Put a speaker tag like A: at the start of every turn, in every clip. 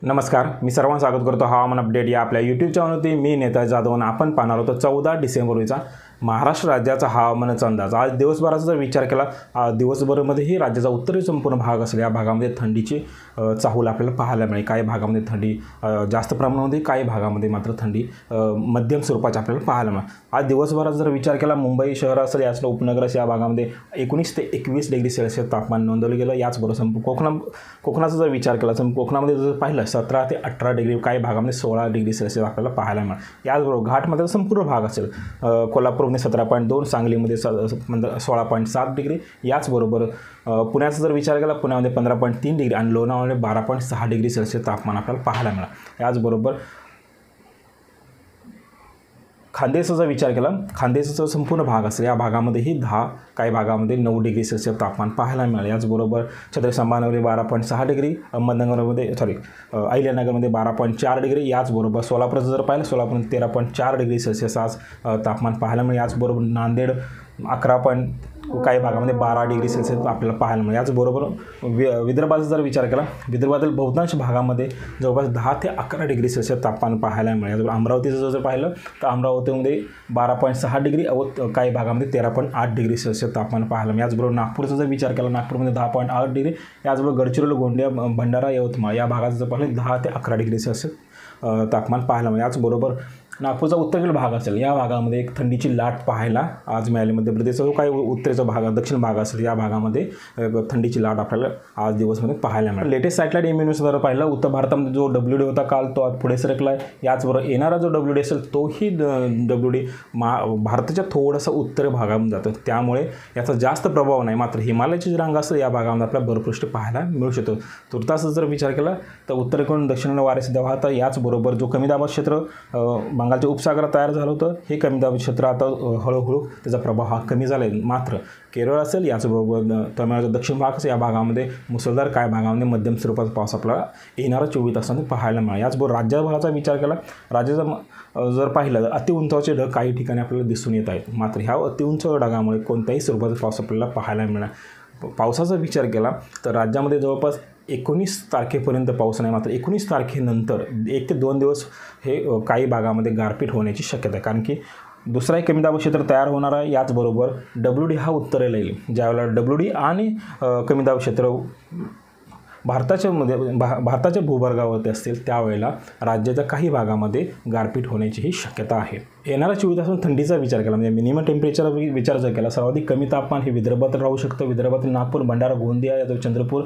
A: नमस्कार, मी सर्वांना स्वागत करतो हवामान अपडेट या आपल्या यूट्यूब चॅनलवरती। मी नेता जाधव आणि आपण पाहणार आहोत 14 डिसेंबरचा महाराष्ट्र राज्याचा हवामानाचा अंदाज। आज दिवसभराचा जर विचार केला, दिवसभरामध्येही राज्याचा उत्तरी संपूर्ण भाग असेल या भागामध्ये थंडीची चाहूल आपल्याला पाहायला मिळेल। काही भागामध्ये थंडी जास्त प्रमाणामध्ये, काही भागामध्ये मात्र थंडी मध्यम स्वरूपाची आपल्याला पाहायला मिळेल। आज दिवसभराचा जर विचार केला, मुंबई शहर असेल यासह उपनगर असेल या भागामध्ये 19 ते 21 डिग्री सेल्सिअस तापमान नोंदवलं गेलं। याचबरोबर कोकणाचा जर विचार केला तर कोकणामध्ये जर पाहिलं 17 ते 18 डिग्री, काही भागामध्ये 16 डिग्री सेल्सिअस आपल्याला पाहायला मिळेल। याचबरोबर घाटमध्ये संपूर्ण भाग असेल, कोल्हापूर 17.2, सांगलीमध्ये 16.7 डिग्री। याचबरोबर पुण्याचा जर विचार केला, पुण्यामध्ये 15.3 डिग्री आणि लोणावळ्यामध्ये 12.6 डिग्री सेल्सिअस तापमान आपल्याला पाहायला मिळालं। याचबरोबर खानदेशचा जर विचार केला, खानदेशचा संपूर्ण भाग असेल या भागामध्येही 10, काही भागामध्ये 9 डिग्री सेल्सिअस तापमान पाहायला मिळालं। याचबरोबर छत्रपती संभाजीनगरमध्ये 12.6 डिग्री, अहमदनगरमध्ये अहिल्यानगरमध्ये 12.4 डिग्री। याचबरोबर सोलापूरचं जर पाहिलं, सोलापूरमध्ये 13.4 डिग्री सेल्सिअस आज तापमान पाहायला मिळेल। याचबरोबर नांदेड 11, काही भागामध्ये 12 डिग्री सेल्सिअस आपल्याला पाहायला मिळेल। याचबरोबर विदर्भाचा जर विचार केला, विदर्भातील बहुतांश भागामध्ये जवळपास 10 ते 11 डिग्री सेल्सिअस तापमान पाहायला मिळेल। याचबरोबर अमरावतीचं जर पाहिलं तर अमरावतीमध्ये 12.6 डिग्री व काही भागामध्ये 13.8 डिग्री सेल्सिअस तापमान पाहायला मिळेल। याचबरोबर नागपूरचा जर विचार केला, नागपूरमध्ये 10.8 डिग्री। याचबरोबर गडचिरोली, गोंदिया, भंडारा, यवतमाळ या भागात जर पाहिलं 10 ते 11 डिग्री सेल्सिअस तापमान पाहायला मिळेल। याचबरोबर नागपूरचा उत्तरेकडील भाग असेल या भागामध्ये एक थंडीची लाट पाहायला आज मिळाली। मध्य प्रदेशचा जो काही उत्तरेचा भाग, दक्षिण भाग असेल या भागामध्ये थंडीची लाट आपल्याला आज दिवसमध्ये पाहायला मिळाली। लेटेस्ट सॅटेलाइट इमेजनुसार पाहिलं, उत्तर भारतामध्ये जो WD होता काल तो आज पुढे सरकला आहे। याचबरोबर येणारा जो WD असेल तोही WD भारताच्या थोडंसं उत्तर भागामध्ये जातो, त्यामुळे याचा जास्त प्रभाव नाही। मात्र हिमालयाची जी रांग असेल या भागामध्ये आपल्याला बर्फवृष्टी पाहायला मिळू शकतो। तुर्तास जर विचार केला तर उत्तरेकडून दक्षिणेकडे वारे सध्या वाहतात। याचबरोबर जो कमी दाबाचे क्षेत्र बंगालच्या उपसागरात तयार झालं होतं, हे कमी दाबाचे क्षेत्र आता हळूहळू त्याचा प्रभाव हा कमी झाला आहे। मात्र केरळ असेल, याचबरोबर तमिळनाडूचा दक्षिण भाग असेल या भागामध्ये मुसळधार, काही भागामध्ये मध्यम स्वरूपाचा पाऊस आपल्याला येणाऱ्या 24 तासांमध्ये पाहायला मिळेल। याचबरोबर राज्यभराचा विचार केला, राज्याचा जर पाहिलं तर अतिउंचावचे ढग काही ठिकाणी आपल्याला दिसून येत आहेत। मात्र ह्या अतिउंच ढगामुळे कोणत्याही स्वरूपाचा पाऊस आपल्याला पाहायला मिळणार। पावसाचा विचार केला तर राज्यामध्ये जवळपास 19 तारखेपर्यंत पाऊस नाही, मात्र 19 तारखेनंतर 1 ते 2 दिवस हे काही भागामध्ये गारपीट होण्याची शक्यता आहे, कारण की दुसरा एक कमी दाब क्षेत्र तयार होणार आहे। याचबरोबर WD हा उत्तरेला येईल, ज्यावेळेला WD आणि कमी दाब क्षेत्र भारताच्या भूभागावरती असतील त्यावेळेला राज्याच्या काही भागामध्ये गारपीट होण्याचीही शक्यता आहे। येणाऱ्या 24 तासातून थंडीचा विचार केला, म्हणजे मिनिमम टेम्परेचर विचार जर केला, सर्वाधिक कमी तापमान हे विदर्भात राहू शकतं। विदर्भातील नागपूर, भंडारा, गोंदिया, चंद्रपूर,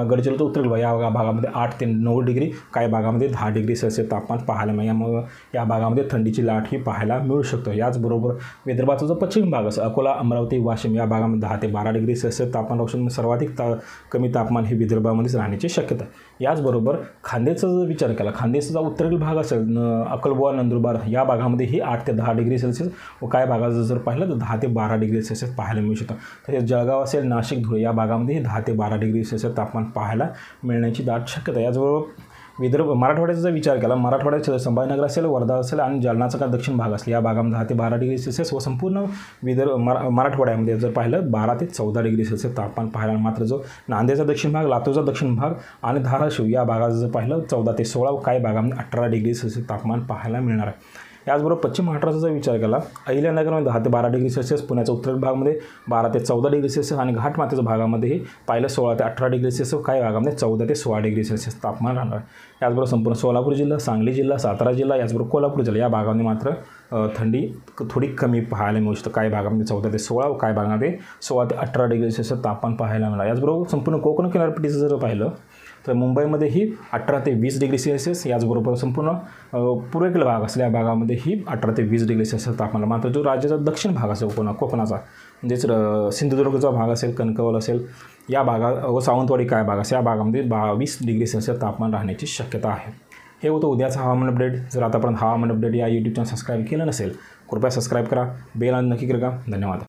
A: गडचिरोली, उत्तर या भागामध्ये 8 ते 9 डिग्री, काही भागामध्ये 10 डिग्री सेल्सिअस तापमान पाहायला मिळेल। यामुळे या भागामध्ये थंडीची लाट ही पाहायला मिळू शकतो। याचबरोबर विदर्भाचा जो पश्चिम भाग असेल, अकोला, अमरावती, वाशिम या भागामध्ये 10 ते 12 डिग्री सेल्सिअस तापमान राहू शकतं। सर्वाधिक कमी तापमान हे विदर्भामध्येच राहण्याची शक्यता आहे। याचबरोबर खानदेशचा जर विचार केला, खानदेशचा उत्तरेकडील भाग असेल, अक्कलकोवा, नंदुरबार या भागामध्येही 8 ते 10 डिग्री सेल्सिअस व काही भागात जर पाहिलं तर 10 ते 12 डिग्री सेल्सिअस पाहायला मिळू शकतं। तसेच जळगाव असेल, नाशिक, धुळे या भागामध्येही 10 ते 12 डिग्री सेल्सिअस तापमान पाहायला मिळण्याची दाट शक्यता आहे। याचबरोबर मराठवाड्याचा जर विचार केला, मराठवाड्यात संभाजीनगर असेल, वर्धा असेल आणि जालनाचा का दक्षिण भाग असेल या भागामध्ये 10 ते 12 डिग्री सेल्सिअस व संपूर्ण मराठवाड्यामध्ये जर पाहिलं 12 ते 14 डिग्री सेल्सिअस तापमान पाहायला। मात्र जो नांदेडचा दक्षिण भाग, लातूरचा दक्षिण भाग आणि धाराशिव या भागात जर पाहिलं 14 ते 16 व काही भागामध्ये 18 डिग्री सेल्सिअस तापमान पाहायला मिळणार आहे। याचबरोबर पश्चिम महाराष्ट्राचा जर विचार केला, अहिल्यानगरमध्ये 10 ते 12 डिग्री सेल्सिअस, पुण्याच्या उत्तर भागामध्ये 12 ते 14 डिग्री सेल्सिअस आणि घाटमाथ्याच्या भागामध्येही पाहिलं 16 ते 18 डिग्री सेल्सिअस, काही भागामध्ये 14 ते 16 डिग्री सेल्सिअस तापमान राहणार आहे। याचबरोबर संपूर्ण सोलापूर जिल्हा, सांगली जिल्हा, सातारा जिल्हा, याचबरोबर कोल्हापूर जिल्हा या भागामध्ये मात्र थंडी थोडी कमी पाहायला मिळू शकतं। काही भागामध्ये 14 ते 16 व काही भागामध्ये 16 ते 18 डिग्री सेल्सिअस तापमान पाहायला मिळालं। याचबरोबर संपूर्ण कोकण किनारपट्टीचं जर पाहिलं तर मुंबईमध्येही 18 ते 20 डिग्री सेल्सिअस, याचबरोबर संपूर्ण पूर्वेकडील भाग असलेल्या भागामध्येही 18 ते 20 डिग्री सेल्सिअस तापमान। मात्र जो राज्याचा दक्षिण भाग असेल कोकणाचा, म्हणजेच सिंधुदुर्गचा भाग असेल, कणकवल असेल या भागात व सावंतवाडी काय भाग असेल या भागामध्ये 22 डिग्री सेल्सिअस तापमान राहण्याची शक्यता आहे। हे होतं उद्याचं हवामान अपडेट। जर आतापर्यंत हवामान अपडेट या यूट्यूब चॅनल सबस्क्राईब केलं नसेल, कृपया सबस्क्राईब करा, बेल नक्की करा। धन्यवाद।